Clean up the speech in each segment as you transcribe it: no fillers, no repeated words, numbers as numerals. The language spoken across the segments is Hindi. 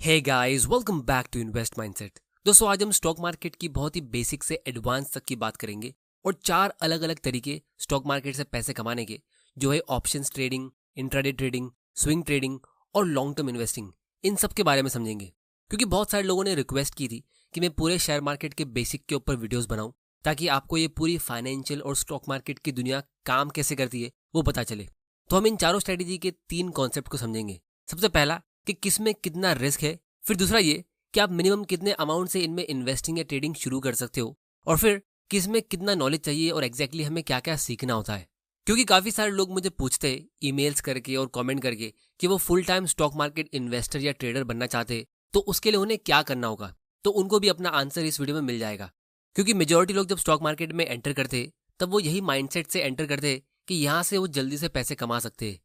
Hey guys, welcome back to invest mindset. दोस्तों, आज हम स्टॉक मार्केट की बहुत ही बेसिक से एडवांस तक की बात करेंगे और 4 अलग अलग तरीके स्टॉक मार्केट से पैसे कमाने के, जो है options trading, intraday trading, swing trading और लॉन्ग टर्म इन्वेस्टिंग, इन सब के बारे में समझेंगे। क्योंकि बहुत सारे लोगों ने रिक्वेस्ट की थी कि मैं पूरे शेयर मार्केट के बेसिक के ऊपर वीडियोस बनाऊं, ताकि आपको ये पूरी फाइनेंशियल और स्टॉक मार्केट की दुनिया काम कैसे करती है वो पता चले। तो हम इन चारों स्ट्रेटेजी के 3 कॉन्सेप्ट को समझेंगे। सबसे पहला कि किसमें कितना रिस्क है, फिर दूसरा ये कि आप मिनिमम कितने अमाउंट से इनमें इन्वेस्टिंग या ट्रेडिंग शुरू कर सकते हो, और फिर किसमें कितना नॉलेज चाहिए और एग्जैक्टली हमें क्या क्या सीखना होता है। क्योंकि काफ़ी सारे लोग मुझे पूछते हैं ईमेल्स करके और कमेंट करके कि वो full time stock market investor या ट्रेडर बनना चाहते हैं, तो उसके लिए उन्हें क्या करना होगा। तो उनको भी अपना आंसर इस वीडियो में मिल जाएगा। क्योंकि मेजोरिटी लोग जब स्टॉक मार्केट में एंटर करते तब वो यही माइंडसेट से एंटर करते कि यहाँ से वो जल्दी से पैसे कमा सकते हैं।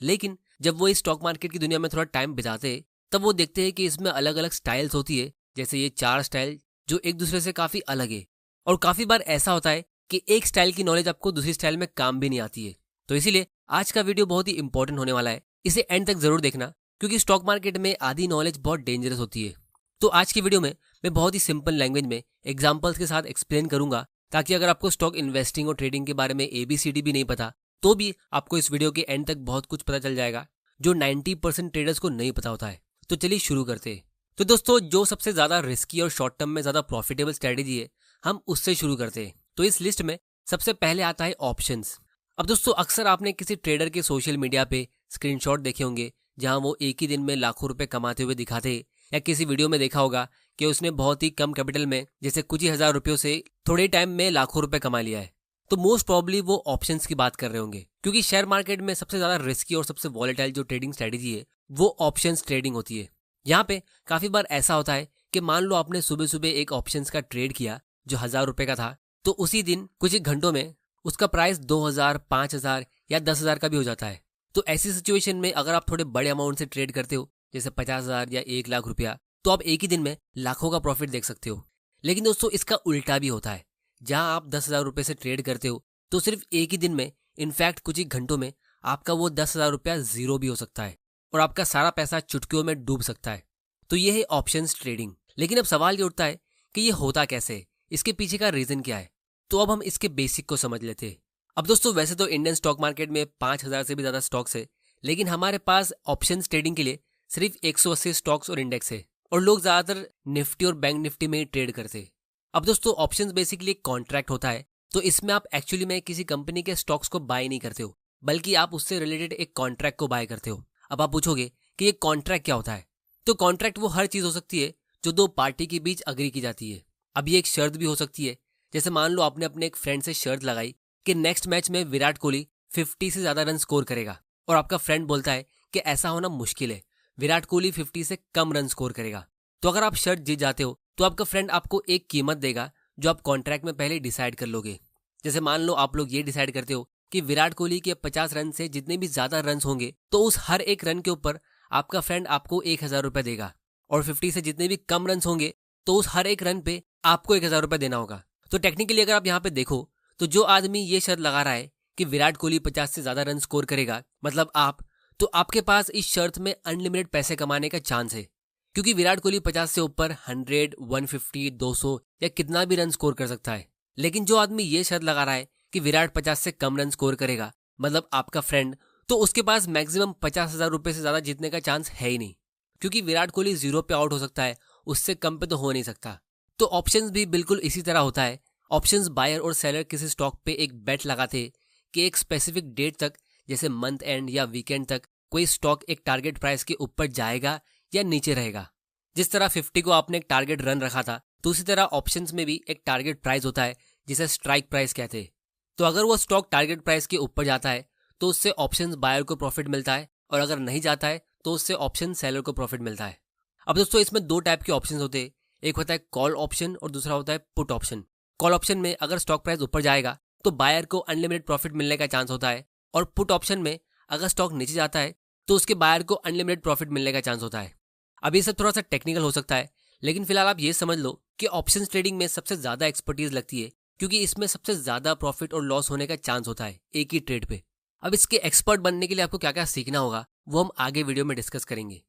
लेकिन जब वो इस स्टॉक मार्केट की दुनिया में थोड़ा टाइम बिताते तब वो देखते हैं कि इसमें अलग अलग स्टाइल्स होती है, जैसे ये 4 स्टाइल जो एक दूसरे से काफ़ी अलग है। और काफ़ी बार ऐसा होता है कि एक स्टाइल की नॉलेज आपको दूसरी स्टाइल में काम भी नहीं आती है। तो इसीलिए आज का वीडियो बहुत ही इंपॉर्टेंट होने वाला है, इसे एंड तक जरूर देखना, क्योंकि स्टॉक मार्केट में आधी नॉलेज बहुत डेंजरस होती है। तो आज की वीडियो में मैं बहुत ही सिंपल लैंग्वेज में एग्जाम्पल्स के साथ एक्सप्लेन करूंगा, ताकि अगर आपको स्टॉक इन्वेस्टिंग और ट्रेडिंग के बारे में ABCD भी नहीं पता तो भी आपको इस वीडियो के एंड तक बहुत कुछ पता चल जाएगा, जो 90% ट्रेडर्स को नहीं पता होता है। तो चलिए शुरू करते हैं। तो दोस्तों, जो सबसे ज्यादा रिस्की और शॉर्ट टर्म में ज्यादा प्रॉफिटेबल स्ट्रेटेजी है, हम उससे शुरू करते हैं। तो इस लिस्ट में सबसे पहले आता है ऑप्शंस। अब दोस्तों, अक्सर आपने किसी ट्रेडर के सोशल मीडिया पे स्क्रीनशॉट देखे होंगे जहां वो एक ही दिन में लाखों रुपए कमाते हुए दिखाते, या किसी वीडियो में देखा होगा कि उसने बहुत ही कम कैपिटल में, जैसे कुछ ही हजार रुपयों से, थोड़े टाइम में लाखों रुपए कमा लिया है। तो मोस्ट प्रॉब्ली वो ऑप्शंस की बात कर रहे होंगे, क्योंकि शेयर मार्केट में सबसे ज्यादा रिस्की और सबसे वॉलेटाइल जो ट्रेडिंग स्ट्रेटेजी है वो ऑप्शंस ट्रेडिंग होती है। यहाँ पे काफी बार ऐसा होता है कि मान लो आपने सुबह सुबह एक ऑप्शंस का ट्रेड किया जो 1000 रुपए का था, तो उसी दिन कुछ ही घंटों में उसका प्राइस 2000, 5000 या 10,000 का भी हो जाता है। तो ऐसी सिचुएशन में अगर आप थोड़े बड़े अमाउंट से ट्रेड करते हो, जैसे 50,000 या 1 लाख रुपया, तो आप एक ही दिन में लाखों का प्रॉफिट देख सकते हो। लेकिन दोस्तों, इसका उल्टा भी होता है। जहां आप 10,000 रुपए से ट्रेड करते हो, तो सिर्फ एक ही दिन में, इनफैक्ट कुछ ही घंटों में, आपका वो 10,000 रुपया जीरो भी हो सकता है और आपका सारा पैसा चुटकियों में डूब सकता है। तो ये है ऑप्शंस ट्रेडिंग। लेकिन अब सवाल ये उठता है कि ये होता कैसे है, इसके पीछे का रीजन क्या है। तो अब हम इसके बेसिक को समझ लेते हैं। अब दोस्तों, वैसे तो इंडियन स्टॉक मार्केट में 5,000 से भी ज्यादा स्टॉक्स है, लेकिन हमारे पास ऑप्शंस ट्रेडिंग के लिए सिर्फ 180 स्टॉक्स और इंडेक्स है, और लोग ज्यादातर निफ्टी और बैंक निफ्टी में ही ट्रेड करते हैं। अब दोस्तों, ऑप्शंस बेसिकली एक कॉन्ट्रैक्ट होता है। तो इसमें आप एक्चुअली में किसी कंपनी के स्टॉक्स को बाय नहीं करते हो, बल्कि आप उससे रिलेटेड एक कॉन्ट्रैक्ट को बाय करते हो। अब आप पूछोगे कि ये कॉन्ट्रैक्ट क्या होता है। तो कॉन्ट्रैक्ट वो हर चीज हो सकती है जो दो पार्टी के बीच अग्री की जाती है। अब ये एक शर्त भी हो सकती है, जैसे मान लो आपने अपने एक फ्रेंड से शर्त लगाई कि नेक्स्ट मैच में विराट कोहली 50 से ज्यादा रन स्कोर करेगा, और आपका फ्रेंड बोलता है कि ऐसा होना मुश्किल है, विराट कोहली 50 से कम रन स्कोर करेगा। तो अगर आप शर्त जीत जाते हो तो आपका फ्रेंड आपको एक कीमत देगा जो आप कॉन्ट्रैक्ट में पहले डिसाइड कर लोगे। जैसे मान लो आप लोग ये डिसाइड करते हो कि विराट कोहली के 50 रन से जितने भी ज्यादा रन होंगे, तो उस हर एक रन के ऊपर आपका फ्रेंड आपको 1,000 रुपए देगा, और 50 से जितने भी कम रन होंगे तो उस हर एक रन पे आपको 1,000 रुपए देना होगा। तो टेक्निकली अगर आप यहाँ पे देखो, तो जो आदमी ये शर्त लगा रहा है कि विराट कोहली 50 से ज्यादा रन स्कोर करेगा, मतलब आप, तो आपके पास इस शर्त में अनलिमिटेड पैसे कमाने का चांस है, क्योंकि विराट कोहली 50 से ऊपर 100, 150, 200 या कितना भी रन स्कोर कर सकता है। लेकिन जो आदमी ये शर्त लगा रहा है कि विराट 50 से कम रन स्कोर करेगा, मतलब आपका फ्रेंड, तो उसके पास मैक्सिमम 50,000 रुपए से ज्यादा जीतने का चांस है ही नहीं, क्योंकि विराट कोहली जीरो पे आउट हो सकता है, उससे कम पे तो हो नहीं सकता। तो ऑप्शंस भी बिल्कुल इसी तरह होता है। ऑप्शंस बायर और सेलर किसी स्टॉक पे एक बेट लगाते कि एक स्पेसिफिक डेट तक, जैसे मंथ एंड या वीकेंड तक, कोई स्टॉक एक टारगेट प्राइस के ऊपर जाएगा या नीचे रहेगा। जिस तरह 50 को आपने एक टारगेट रन रखा था, तो उसी तरह ऑप्शंस में भी एक टारगेट प्राइस होता है जिसे स्ट्राइक प्राइस कहते हैं। तो अगर वो स्टॉक टारगेट प्राइस के ऊपर जाता है तो उससे ऑप्शंस बायर को प्रॉफिट मिलता है, और अगर नहीं जाता है तो उससे ऑप्शन सेलर को प्रॉफिट मिलता है। अब दोस्तों, इसमें 2 टाइप के ऑप्शंस होते हैं, एक होता है कॉल ऑप्शन और दूसरा होता है पुट ऑप्शन। कॉल ऑप्शन में अगर स्टॉक प्राइस ऊपर जाएगा तो बायर को अनलिमिटेड प्रॉफिट मिलने का चांस होता है, और पुट ऑप्शन में अगर स्टॉक नीचे जाता है तो उसके बायर को अनलिमिटेड प्रॉफिट मिलने का चांस होता है। अब ये सब थोड़ा सा टेक्निकल हो सकता है, लेकिन फिलहाल आप ये समझ लो कि ऑप्शंस ट्रेडिंग में सबसे ज्यादा एक्सपर्टीज लगती है, क्योंकि इसमें सबसे ज्यादा प्रॉफिट और लॉस होने का चांस होता है एक ही ट्रेड पे। अब इसके एक्सपर्ट बनने के लिए आपको क्या क्या सीखना होगा वो हम आगे वीडियो में डिस्कस करेंगे।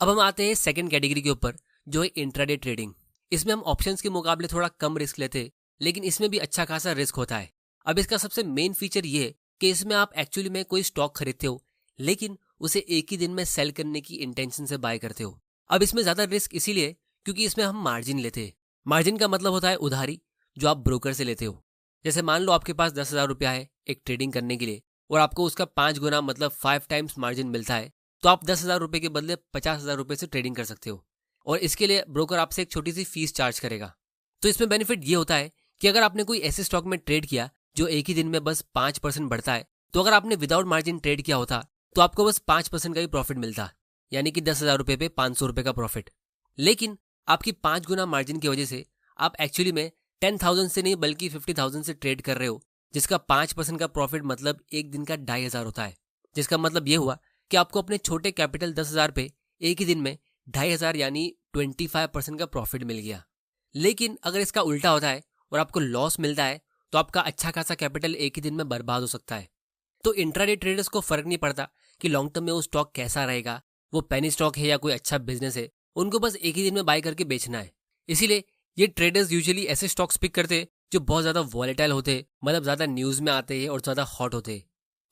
अब हम आते हैं सेकंड कैटेगरी के ऊपर, जो है इंट्राडे ट्रेडिंग। इसमें हम ऑप्शंस के मुकाबले थोड़ा कम रिस्क लेते हैं, लेकिन इसमें भी अच्छा खासा रिस्क होता है। अब इसका सबसे मेन फीचर ये है कि इसमें आप एक्चुअली में कोई स्टॉक खरीदते हो, लेकिन उसे एक ही दिन में सेल करने की इंटेंशन से बाय करते हो। अब इसमें ज्यादा रिस्क इसीलिए क्योंकि इसमें हम मार्जिन लेते हैं। मार्जिन का मतलब होता है उधारी, जो आप ब्रोकर से लेते हो। जैसे मान लो आपके पास 10,000 रुपया है एक ट्रेडिंग करने के लिए, और आपको उसका 5 गुना मतलब 5 टाइम्स मार्जिन मिलता है, तो आप 10,000 रुपये के बदले 50,000 रुपये से ट्रेडिंग कर सकते हो। और इसके लिए ब्रोकर आपसे एक छोटी सी फीस चार्ज करेगा। तो इसमें बेनिफिट ये होता है कि अगर आपने कोई ऐसे स्टॉक में ट्रेड किया जो एक ही दिन में बस 5% बढ़ता है, तो अगर आपने विदाउट मार्जिन ट्रेड किया होता तो आपको बस 5% का ही प्रॉफिट मिलता, यानी कि 10,000 रुपये पे 500 रुपये का प्रॉफिट। लेकिन आपकी 5 गुना मार्जिन की वजह से आप एक्चुअली में 10,000 से नहीं बल्कि 50,000 से ट्रेड कर रहे हो, जिसका 5% का प्रॉफिट मतलब एक दिन का 2,500 होता है। जिसका मतलब ये हुआ कि आपको अपने छोटे कैपिटल 10,000 पे एक ही दिन में 2,500 यानी 25% का प्रॉफिट मिल गया। लेकिन अगर इसका उल्टा होता है और आपको लॉस मिलता है, तो आपका अच्छा खासा कैपिटल एक ही दिन में बर्बाद हो सकता है। तो इंट्राडे ट्रेडर्स को फर्क नहीं पड़ता कि लॉन्ग टर्म में वो स्टॉक कैसा रहेगा, वो पेनी स्टॉक है या कोई अच्छा बिजनेस है, उनको बस एक ही दिन में बाय करके बेचना है। इसीलिए ये ट्रेडर्स यूजुअली ऐसे स्टॉक्स पिक करते हैं जो बहुत ज्यादा वॉलेटाइल होते, मतलब ज्यादा न्यूज में आते हैं और ज्यादा हॉट होते।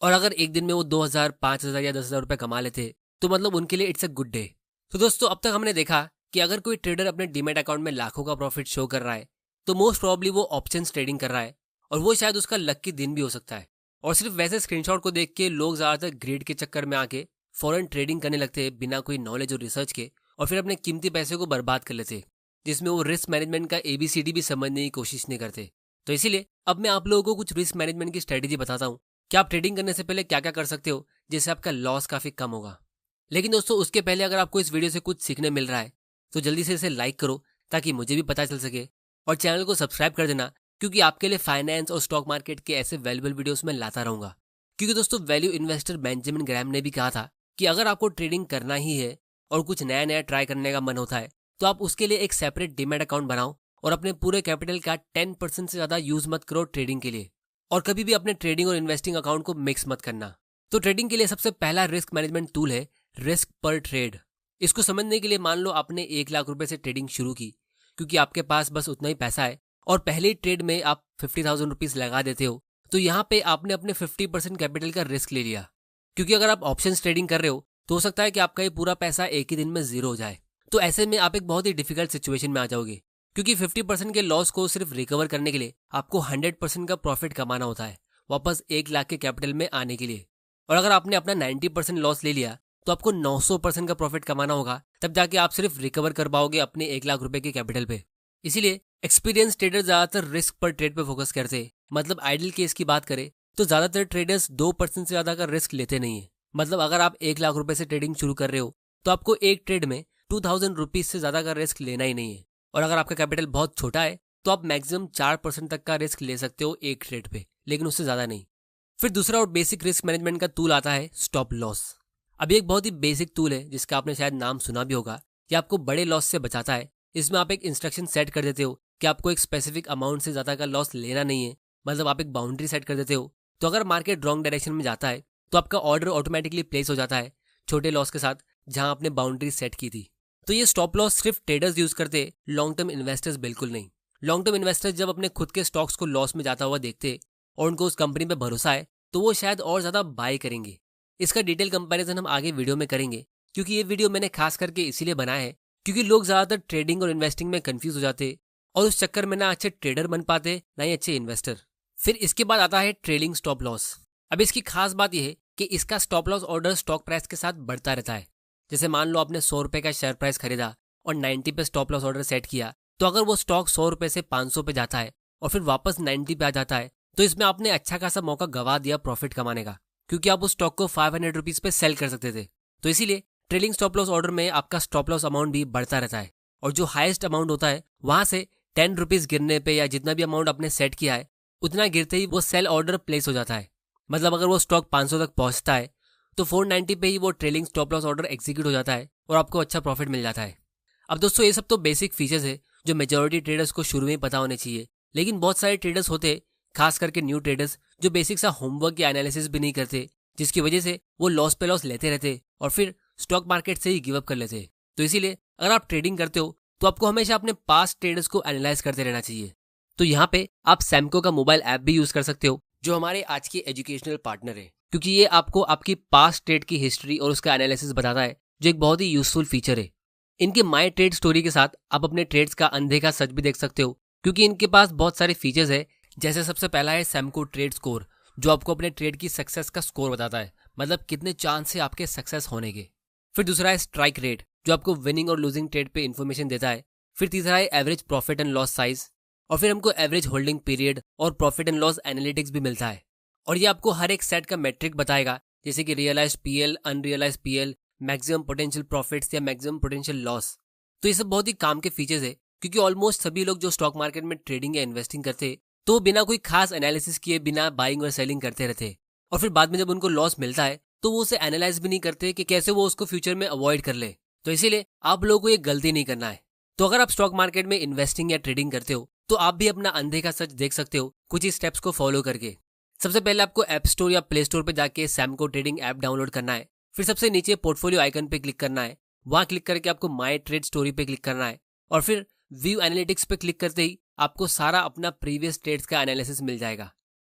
और अगर एक दिन में वो 2,000, 5,000 या 10,000 रुपये कमा लेते, तो मतलब उनके लिए इट्स अ गुड डे। तो दोस्तों, अब तक हमने देखा कि अगर कोई ट्रेडर अपने डीमैट अकाउंट में लाखों का प्रॉफिट शो कर रहा है, तो मोस्ट प्रॉब्ली वो ऑप्शंस ट्रेडिंग कर रहा है, और वो शायद उसका लकी दिन भी हो सकता है। और सिर्फ वैसे स्क्रीनशॉट को देख के लोग ज्यादातर ग्रेड के चक्कर में आके फॉरेन ट्रेडिंग करने लगते हैं बिना कोई नॉलेज और रिसर्च के, और फिर अपने कीमती पैसे को बर्बाद कर लेते, जिसमें वो रिस्क मैनेजमेंट का ABCD भी समझने की कोशिश नहीं करते। तो इसीलिए अब मैं आप लोगों को कुछ रिस्क मैनेजमेंट की स्ट्रेटेजी बताता हूँ कि आप ट्रेडिंग करने से पहले क्या क्या कर सकते हो, जिससे आपका लॉस काफी कम होगा। लेकिन दोस्तों, उसके पहले अगर आपको इस वीडियो से कुछ सीखने मिल रहा है, तो जल्दी से इसे लाइक करो ताकि मुझे भी पता चल सके, और चैनल को सब्सक्राइब कर देना, क्योंकि आपके लिए फाइनेंस और स्टॉक मार्केट के ऐसे वैल्यूएबल वीडियोस मैं लाता रहूंगा। क्योंकि दोस्तों, वैल्यू इन्वेस्टर बेंजामिन ग्रैम ने भी कहा था कि अगर आपको ट्रेडिंग करना ही है और कुछ नया नया ट्राई करने का मन होता है, तो आप उसके लिए एक सेपरेट डीमैट अकाउंट बनाओ और अपने पूरे कैपिटल का 10% से ज्यादा यूज मत करो ट्रेडिंग के लिए, और कभी भी अपने ट्रेडिंग और इन्वेस्टिंग अकाउंट को मिक्स मत करना। तो ट्रेडिंग के लिए सबसे पहला रिस्क मैनेजमेंट टूल है रिस्क पर ट्रेड। इसको समझने के लिए मान लो आपने 1,00,000 रुपए से ट्रेडिंग शुरू की, क्योंकि आपके पास बस उतना ही पैसा है, और पहले ट्रेड में आप 50,000 रुपीज लगा देते हो, तो यहाँ पे आपने अपने 50% कैपिटल का रिस्क ले लिया। क्योंकि अगर आप ऑप्शंस ट्रेडिंग कर रहे हो, तो हो सकता है कि आपका ये पूरा पैसा एक ही दिन में जीरो हो जाए। तो ऐसे में आप एक बहुत ही डिफिकल्ट सिचुएशन में आ जाओगे, क्योंकि 50% के लॉस को सिर्फ रिकवर करने के लिए आपको 100% का प्रॉफिट कमाना होता है, वापस 1,00,000 के कैपिटल में आने के लिए। और अगर आपने अपना 90% लॉस ले लिया, तो आपको 900% का प्रॉफिट कमाना होगा, तब जाके आप सिर्फ रिकवर कर पाओगे अपने 1,00,000 रुपए के कैपिटल पे। इसीलिए एक्सपीरियंस ट्रेडर ज्यादातर रिस्क पर ट्रेड पे फोकस करते हैं। मतलब आइडल केस की बात करें तो ज्यादातर ट्रेडर्स 2% से ज्यादा का रिस्क लेते नहीं है। मतलब अगर आप 1,00,000 रुपए से ट्रेडिंग शुरू कर रहे हो, तो आपको एक ट्रेड में 2,000 रुपीज से ज्यादा का रिस्क लेना ही नहीं है। और अगर आपका कैपिटल बहुत छोटा है, तो आप मैक्सिमम 4% तक का रिस्क ले सकते हो एक ट्रेड पे, लेकिन उससे ज्यादा नहीं। फिर दूसरा और बेसिक रिस्क मैनेजमेंट का टूल आता है स्टॉप लॉस। अब ये एक बहुत ही बेसिक टूल है जिसका आपने शायद नाम सुना भी होगा। ये आपको बड़े लॉस से बचाता है। इसमें आप एक इंस्ट्रक्शन सेट कर देते हो कि आपको एक स्पेसिफिक अमाउंट से ज्यादा का लॉस लेना नहीं है। मतलब आप एक बाउंड्री सेट कर देते हो, तो अगर मार्केट रॉन्ग डायरेक्शन में जाता है, तो आपका ऑर्डर ऑटोमेटिकली प्लेस हो जाता है छोटे लॉस के साथ, जहां आपने बाउंड्री सेट की थी। तो ये स्टॉप लॉस सिर्फ ट्रेडर्स यूज करते, लॉन्ग टर्म इन्वेस्टर्स बिल्कुल नहीं। लॉन्ग टर्म इन्वेस्टर्स जब अपने खुद के स्टॉक्स को लॉस में जाता हुआ देखते और उनको उस कंपनी पे भरोसा है, तो वो शायद और ज्यादा बाय करेंगे। इसका डिटेल कंपैरिजन हम आगे वीडियो में करेंगे, क्योंकि ये वीडियो मैंने खास करके इसीलिए बनाया है क्योंकि लोग ज्यादातर ट्रेडिंग और इन्वेस्टिंग में कंफ्यूज हो जाते, और उस चक्कर में ना अच्छे ट्रेडर बन पाते ना ही अच्छे इन्वेस्टर। फिर इसके बाद आता है ट्रेलिंग स्टॉप लॉस। अब इसकी खास बात यह है कि इसका stop loss order stock price के साथ बढ़ता रहता है। जैसे मान लो आपने 100 रुपए का शेयर प्राइस खरीदा और 90 पे स्टॉप लॉस ऑर्डर सेट किया, तो अगर वो स्टॉक 100 रुपए से 500 पे जाता है और फिर वापस 90 पे आ जाता है, तो इसमें आपने अच्छा खासा मौका गवा दिया प्रॉफिट कमाने का, क्योंकि आप उस स्टॉक को 500 रुपीज पे सेल कर सकते थे। तो इसीलिए ट्रेलिंग स्टॉप लॉस ऑर्डर में आपका स्टॉप लॉस अमाउंट भी बढ़ता रहता है, और जो हाईएस्ट अमाउंट होता है वहां से 10 रुपीज गिरने पे या जितना भी अमाउंट आपने सेट किया है उतना गिरते ही वो सेल ऑर्डर प्लेस हो जाता है। मतलब अगर वो स्टॉक 500 तक पहुंचता है, तो 490 पे ही वो trailing stop loss order execute हो जाता है और आपको अच्छा प्रॉफिट मिल जाता है। अब दोस्तों, ये सब तो बेसिक फीचर्स है जो मेजॉरिटी ट्रेडर्स को शुरू में ही पता होने चाहिए, लेकिन बहुत सारे ट्रेडर्स होते, खास करके न्यू ट्रेडर्स, जो बेसिक सा होमवर्क या एनालिसिस भी नहीं करते, जिसकी वजह से वो लॉस पे लॉस लेते रहते और फिर स्टॉक मार्केट से ही गिव अप कर लेते। तो इसीलिए अगर आप ट्रेडिंग करते हो तो आपको हमेशा अपने पास्ट ट्रेडर्स को एनालाइज करते रहना चाहिए। तो यहाँ पे आप सैमको का मोबाइल ऐप भी यूज कर सकते हो, जो हमारे आज के एजुकेशनल पार्टनर है, क्योंकि ये आपको आपकी पास्ट ट्रेड की हिस्ट्री और उसका एनालिसिस बताता है, जो एक बहुत ही यूजफुल फीचर है। इनके माई ट्रेड स्टोरी के साथ आप अपने ट्रेड्स का अनदेखा सच भी देख सकते हो, क्योंकि इनके पास बहुत सारे फीचर्स है। जैसे सबसे पहला है सैमको ट्रेड स्कोर, जो आपको अपने ट्रेड की सक्सेस का स्कोर बताता है, मतलब कितने चांस है आपके सक्सेस होने के। फिर दूसरा है स्ट्राइक रेट, जो आपको विनिंग और लूजिंग ट्रेड पे इन्फॉर्मेशन देता है। फिर तीसरा है average profit and loss size, और फिर हमको एवरेज होल्डिंग पीरियड और प्रॉफिट एंड लॉस एनालिटिक्स भी मिलता है। और ये आपको हर एक सेट का मेट्रिक बताएगा, जैसे कि realised PL, unrealised PL, maximum potential profits या मैक्सिमम पोटेंशियल लॉस। तो ये सब बहुत ही काम के फीचर्स है, क्योंकि ऑलमोस्ट सभी लोग जो स्टॉक मार्केट में ट्रेडिंग या इन्वेस्टिंग करते हैं तो बिना कोई खास एनालिसिस किए बिना बाइंग और सेलिंग करते रहते हैं, और फिर बाद में जब उनको लॉस मिलता है तो वो उसे एनालाइज भी नहीं करते कि कैसे वो उसको फ्यूचर में अवॉइड कर ले। तो इसीलिए आप लोगों को ये गलती नहीं करना है। तो अगर आप स्टॉक मार्केट में इन्वेस्टिंग या ट्रेडिंग करते हो तो आप भी अपना अनदेखा सच देख सकते हो कुछ ही स्टेप्स को फॉलो करके। सबसे पहले आपको ऐप स्टोर या प्ले स्टोर पे जाके सैमको ट्रेडिंग ऐप डाउनलोड करना है। फिर सबसे नीचे पोर्टफोलियो आइकन पे क्लिक करना है, वहां क्लिक करके आपको माई ट्रेड स्टोरी पे क्लिक करना है, और फिर व्यू एनालिटिक्स पे क्लिक करते ही आपको सारा अपना प्रीवियस ट्रेड्स का एनालिसिस मिल जाएगा।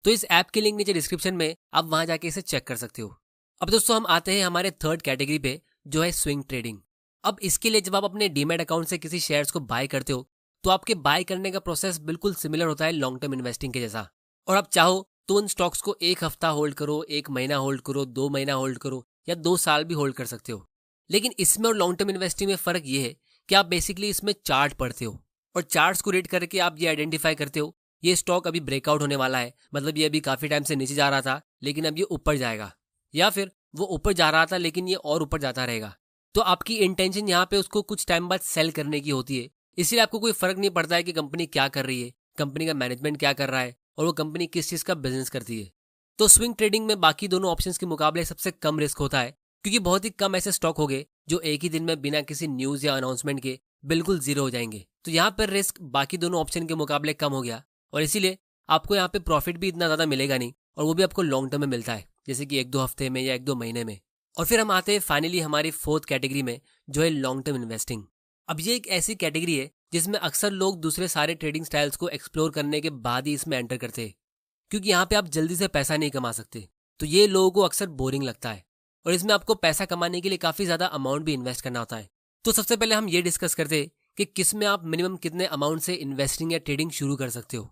तो इस ऐप की लिंक नीचे डिस्क्रिप्शन में, आप वहां जाके इसे चेक कर सकते हो। अब दोस्तों हम आते हैं हमारे थर्ड कैटेगरी पे, जो है स्विंग ट्रेडिंग। अब इसके लिए जब आप अपने डीमैट अकाउंट से किसी शेयर्स को बाय करते हो तो आपके बाय करने का प्रोसेस बिल्कुल सिमिलर होता है लॉन्ग टर्म इन्वेस्टिंग के जैसा। और आप चाहो तो उन स्टॉक्स को 1 हफ्ता होल्ड करो, 1 महीना होल्ड करो, 2 महीना होल्ड करो, या 2 साल भी होल्ड कर सकते हो। लेकिन इसमें और लॉन्ग टर्म इन्वेस्टिंग में फर्क ये है कि आप बेसिकली इसमें चार्ट पढ़ते हो, और चार्ट्स को रीड करके आप ये आइडेंटिफाई करते हो ये स्टॉक अभी ब्रेकआउट होने वाला है, मतलब ये अभी काफी टाइम से नीचे जा रहा था लेकिन अब ये ऊपर जाएगा, या फिर वो ऊपर जा रहा था लेकिन ये और ऊपर जाता रहेगा। तो आपकी इंटेंशन यहाँ पे उसको कुछ टाइम बाद सेल करने की होती है। इसलिए आपको कोई फर्क नहीं पड़ता है कि कंपनी क्या कर रही है, कंपनी का मैनेजमेंट क्या कर रहा है, और वो कंपनी किस चीज का बिजनेस करती है। तो स्विंग ट्रेडिंग में बाकी दोनों ऑप्शंस के मुकाबले सबसे कम रिस्क होता है, क्योंकि बहुत ही कम ऐसे स्टॉक हो गए जो एक ही दिन में बिना किसी न्यूज या अनाउंसमेंट के बिल्कुल जीरो हो जाएंगे। तो यहाँ पर रिस्क बाकी दोनों ऑप्शन के मुकाबले कम हो गया, और इसीलिए आपको यहाँ पे प्रॉफिट भी इतना ज्यादा मिलेगा नहीं, और वो भी आपको लॉन्ग टर्म में मिलता है, जैसे कि 1-2 हफ्ते में या 1-2 महीने में। और फिर हम आते हैं फाइनली हमारी फोर्थ कैटेगरी में, जो है लॉन्ग टर्म इन्वेस्टिंग। अब ये एक ऐसी कैटेगरी है जिसमें अक्सर लोग दूसरे सारे ट्रेडिंग स्टाइल्स को एक्सप्लोर करने के बाद ही इसमें एंटर करते हैं, क्योंकि यहाँ पे आप जल्दी से पैसा नहीं कमा सकते। तो ये लोगों को अक्सर बोरिंग लगता है, और इसमें आपको पैसा कमाने के लिए काफी ज्यादा अमाउंट भी इन्वेस्ट करना होता है। तो सबसे पहले हम ये डिस्कस करते हैं कि किस में आप मिनिमम कितने अमाउंट से इन्वेस्टिंग या ट्रेडिंग शुरू कर सकते हो।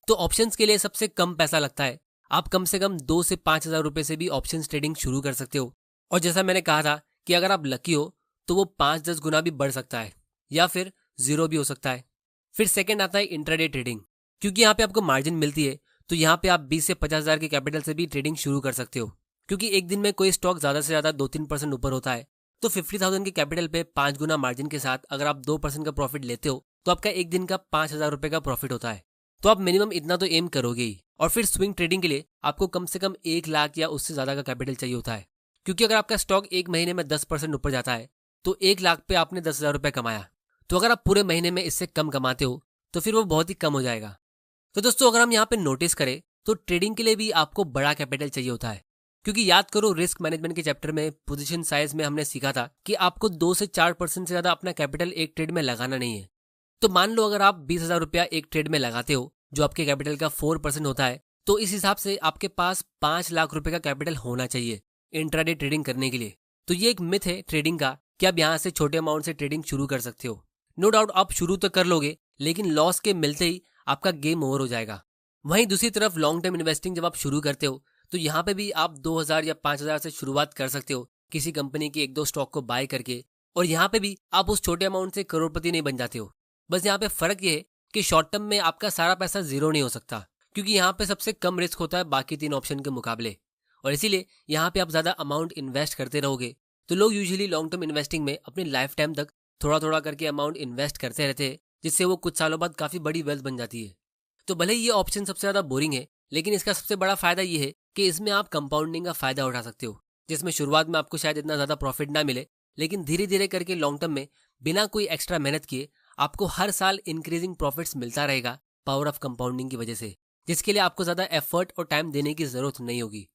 तो ऑप्शंस के लिए सबसे कम पैसा लगता है, आप कम से कम 2 से 5 हज़ार रुपए से भी ऑप्शंस ट्रेडिंग शुरू कर सकते हो। और जैसा मैंने कहा था कि अगर आप लकी हो तो वो 5-10 गुना भी बढ़ सकता है, या फिर 0 भी हो सकता है। फिर सेकंड आता है इंट्राडे ट्रेडिंग, क्योंकि यहाँ पे आपको मार्जिन मिलती है, तो यहाँ पे आप 20 से 50 हज़ार के कैपिटल से भी ट्रेडिंग शुरू कर सकते हो। क्योंकि एक दिन में कोई स्टॉक ज्यादा से ज्यादा 2-3% ऊपर होता है, तो 50,000 के कैपिटल पे 5 गुना मार्जिन के साथ अगर आप 2% का प्रॉफिट लेते हो तो आपका एक दिन का 5,000 रुपए का प्रॉफिट होता है। तो आप मिनिमम इतना तो एम करोगे ही। और फिर स्विंग ट्रेडिंग के लिए आपको कम से कम 1 लाख या उससे ज्यादा का कैपिटल चाहिए होता है, क्योंकि अगर आपका स्टॉक एक महीने में 10% ऊपर जाता है तो 1 लाख पे आपने 10,000 रुपए कमाया। तो अगर आप पूरे महीने में इससे कम कमाते हो तो फिर वो बहुत ही कम हो जाएगा। तो दोस्तों अगर हम यहाँ पे नोटिस करें तो ट्रेडिंग के लिए भी आपको बड़ा कैपिटल चाहिए होता है, क्योंकि याद करो रिस्क मैनेजमेंट के चैप्टर में पोजीशन साइज में हमने सीखा था कि आपको 2 से 4% से ज्यादा अपना कैपिटल एक ट्रेड में लगाना नहीं है। तो मान लो अगर आप 20,000 रुपया एक ट्रेड में लगाते हो जो आपके कैपिटल का 4% होता है, तो इस हिसाब से आपके पास 5 लाख रुपए का कैपिटल होना चाहिए इंट्राडे ट्रेडिंग करने के लिए। तो ये एक मिथ है ट्रेडिंग का कि आप यहाँ से छोटे अमाउंट से ट्रेडिंग शुरू कर सकते हो। नो डाउट आप शुरू तो कर लोगे, लेकिन लॉस के मिलते ही आपका गेम ओवर हो जाएगा। वहीं दूसरी तरफ लॉन्ग टर्म इन्वेस्टिंग जब आप शुरू करते हो तो यहाँ पे भी आप 2,000 या 5,000 से शुरुआत कर सकते हो किसी कंपनी के 1-2 स्टॉक को बाय करके, और यहाँ पे भी आप उस छोटे अमाउंट से करोड़पति नहीं बन जाते हो। बस यहाँ पे फर्क ये है कि शॉर्ट टर्म में आपका सारा पैसा जीरो नहीं हो सकता, क्योंकि यहाँ पे सबसे कम रिस्क होता है बाकी 3 ऑप्शन के मुकाबले, और इसीलिए यहाँ पे आप ज्यादा अमाउंट इन्वेस्ट करते रहोगे। तो लोग यूजुअली लॉन्ग टर्म इन्वेस्टिंग में अपनी लाइफ टाइम तक थोड़ा थोड़ा करके अमाउंट इन्वेस्ट करते रहते हैं, जिससे वो कुछ सालों बाद काफी बड़ी वेल्थ बन जाती है। तो भले ही ये ऑप्शन सबसे ज्यादा बोरिंग है, लेकिन इसका सबसे बड़ा फायदा ये है कि इसमें आप कंपाउंडिंग का फायदा उठा सकते हो, जिसमें शुरुआत में आपको शायद इतना ज्यादा प्रॉफिट ना मिले, लेकिन धीरे धीरे करके लॉन्ग टर्म में बिना कोई एक्स्ट्रा मेहनत किए आपको हर साल इंक्रीजिंग प्रॉफिट्स मिलता रहेगा पावर ऑफ कंपाउंडिंग की वजह से, जिसके लिए आपको ज्यादा एफर्ट और टाइम देने की जरूरत नहीं होगी।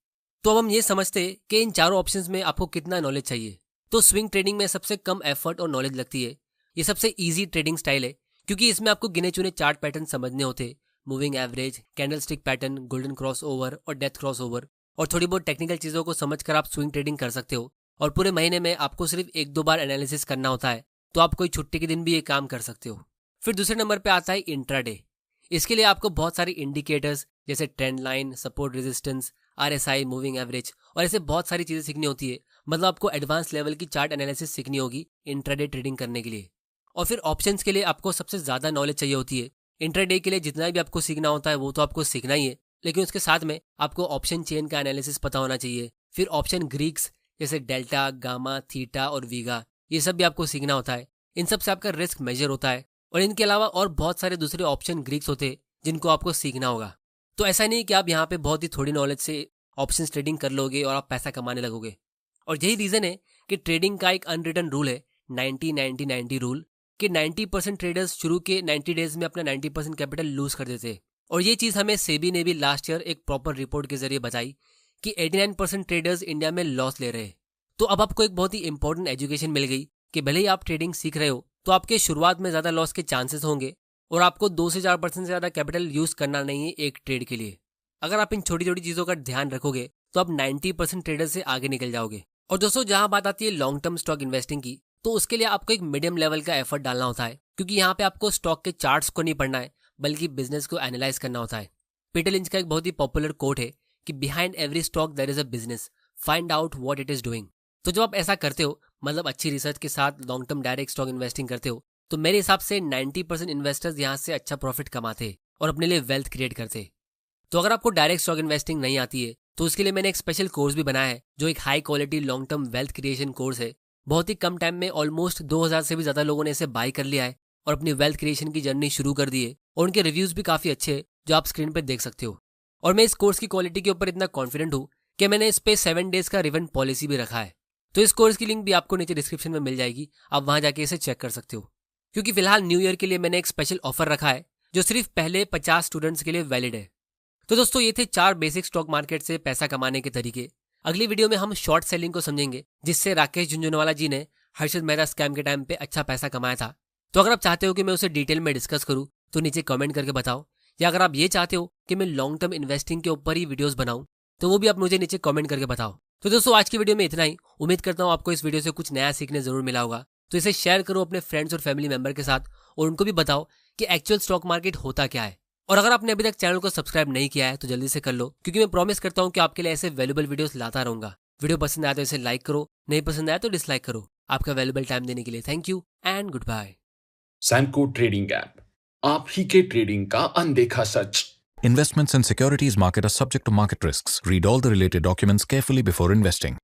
तो अब हम ये समझते हैं कि इन चारों ऑप्शंस में आपको कितना नॉलेज चाहिए। तो स्विंग ट्रेडिंग में सबसे कम एफर्ट और नॉलेज लगती है। ये सबसे इजी ट्रेडिंग स्टाइल है क्योंकि इसमें आपको गिने चुने चार्ट पैटर्न समझने होते हैं, moving average, candlestick pattern, golden cross over और डेथ क्रॉस ओवर, और थोड़ी बहुत टेक्निकल चीज़ों को समझकर आप स्विंग ट्रेडिंग कर सकते हो। और पूरे महीने में आपको सिर्फ 1-2 बार एनालिसिस करना होता है, तो आप कोई छुट्टी के दिन भी ये काम कर सकते हो। फिर दूसरे नंबर पे आता है इंट्राडे। इसके लिए आपको बहुत सारे इंडिकेटर्स जैसे trend line, support resistance, RSI, moving average और ऐसे बहुत सारी चीज़ें सीखनी होती है। मतलब आपको एडवांस लेवल की चार्ट एनालिसिस सीखनी होगी इंट्राडे ट्रेडिंग करने के लिए। और फिर ऑप्शंस के लिए आपको सबसे ज़्यादा नॉलेज चाहिए होती है। इंट्राडे के लिए जितना भी आपको सीखना होता है वो तो आपको सीखना ही है, लेकिन उसके साथ में आपको ऑप्शन चेन का एनालिसिस पता होना चाहिए। फिर ऑप्शन ग्रीक्स जैसे डेल्टा, गामा, थीटा और वीगा, ये सब भी आपको सीखना होता है। इन सब से आपका रिस्क मेजर होता है। और इनके अलावा और बहुत सारे दूसरे ऑप्शन ग्रीक्स होते हैं जिनको आपको सीखना होगा। तो ऐसा नहीं कि आप यहाँ पे बहुत ही थोड़ी नॉलेज से ऑप्शन ट्रेडिंग कर लोगे और आप पैसा कमाने लगोगे। और यही रीज़न है कि ट्रेडिंग का एक अनरिटन रूल है 90-90-90 रूल, कि 90% ट्रेडर्स शुरू के 90 डेज में अपना 90% कैपिटल लूज कर देते हैं। और ये चीज़ हमें सेबी ने भी लास्ट ईयर एक प्रॉपर रिपोर्ट के जरिए बताई कि 89% ट्रेडर्स इंडिया में लॉस ले रहे हैं। तो अब आपको एक बहुत ही इंपॉर्टेंट एजुकेशन मिल गई कि भले ही आप ट्रेडिंग सीख रहे हो तो आपके शुरुआत में ज़्यादा लॉस के चांसेस होंगे और आपको 2 से 4% से ज़्यादा कैपिटल यूज़ करना नहीं है एक ट्रेड के लिए। अगर आप इन छोटी छोटी चीज़ों का ध्यान रखोगे तो आप 90% ट्रेडर से आगे निकल जाओगे। और दोस्तों, जहाँ बात आती है लॉन्ग टर्म स्टॉक इन्वेस्टिंग की, तो उसके लिए आपको एक मीडियम लेवल का एफर्ट डालना होता है, क्योंकि यहाँ पे आपको स्टॉक के चार्ट्स को नहीं पढ़ना है बल्कि बिजनेस को एनालाइज करना होता है। पीटर लिंच का एक बहुत ही पॉपुलर कोट है कि behind every stock there is a business, find out what it is doing. तो जब आप ऐसा करते हो, मतलब अच्छी रिसर्च के साथ long term direct stock investing करते हो, तो मेरे हिसाब से 90% इन्वेस्टर्स यहाँ से अच्छा प्रॉफिट कमाते और अपने लिए वेल्थ क्रिएट करते। तो अगर आपको डायरेक्ट स्टॉक इन्वेस्टिंग नहीं आती है तो उसके लिए मैंने एक स्पेशल कोर्स भी बनाया है जो एक high quality long term wealth creation course है। बहुत ही कम टाइम में ऑलमोस्ट 2000 से भी ज़्यादा लोगों ने इसे बाय कर लिया है और अपनी वेल्थ क्रिएशन की जर्नी शुरू कर दी है, और उनके रिव्यूज़ भी काफ़ी अच्छे हैं जो आप स्क्रीन पर देख सकते हो। और मैं इस कोर्स की क्वालिटी के ऊपर इतना कॉन्फिडेंट हूँ कि मैंने इस पर 7 डेज का रिवंड पॉलिसी भी रखा है। तो इस कोर्स की लिंक भी आपको नीचे डिस्क्रिप्शन में मिल जाएगी, आप वहाँ जाके इसे चेक कर सकते हो। क्योंकि फिलहाल न्यू ईयर के लिए मैंने एक स्पेशल ऑफर रखा है जो सिर्फ पहले 50 स्टूडेंट्स के लिए वैलिड है। तो दोस्तों, ये थे 4 बेसिक स्टॉक मार्केट से पैसा कमाने के तरीके। अगली वीडियो में हम शॉर्ट सेलिंग को समझेंगे, जिससे राकेश झुंझुनवाला जी ने हर्षद मेहता स्कैम के टाइम पे अच्छा पैसा कमाया था। तो अगर आप चाहते हो कि मैं उसे डिटेल में डिस्कस करूं तो नीचे कमेंट करके बताओ, या अगर आप ये चाहते हो कि मैं लॉन्ग टर्म इन्वेस्टिंग के ऊपर ही वीडियोस बनाऊं तो वो भी आप मुझे नीचे कमेंट करके बताओ। तो दोस्तों, आज की वीडियो में इतना ही। उम्मीद करता हूँ आपको इस वीडियो से कुछ नया सीखने जरूर मिला होगा। तो इसे शेयर करो अपने फ्रेंड्स और फैमिली मेंबर के साथ, और उनको भी बताओ कि एक्चुअल स्टॉक मार्केट होता क्या है। और अगर आपने अभी तक चैनल को सब्सक्राइब नहीं किया है तो जल्दी से कर लो, क्योंकि मैं प्रॉमिस करता हूँ कि आपके लिए ऐसे वैल्यूएबल वीडियोस लाता रहूंगा। वीडियो पसंद आया तो इसे लाइक करो, नहीं पसंद आया तो डिसलाइक करो। आपका वैल्यूएबल टाइम देने के लिए thank you and good bye. Samco trading app, आप ही के ट्रेडिंग का अनदेखा सच। Investments in securities market are subject to market risks. Read all the related documents carefully before investing.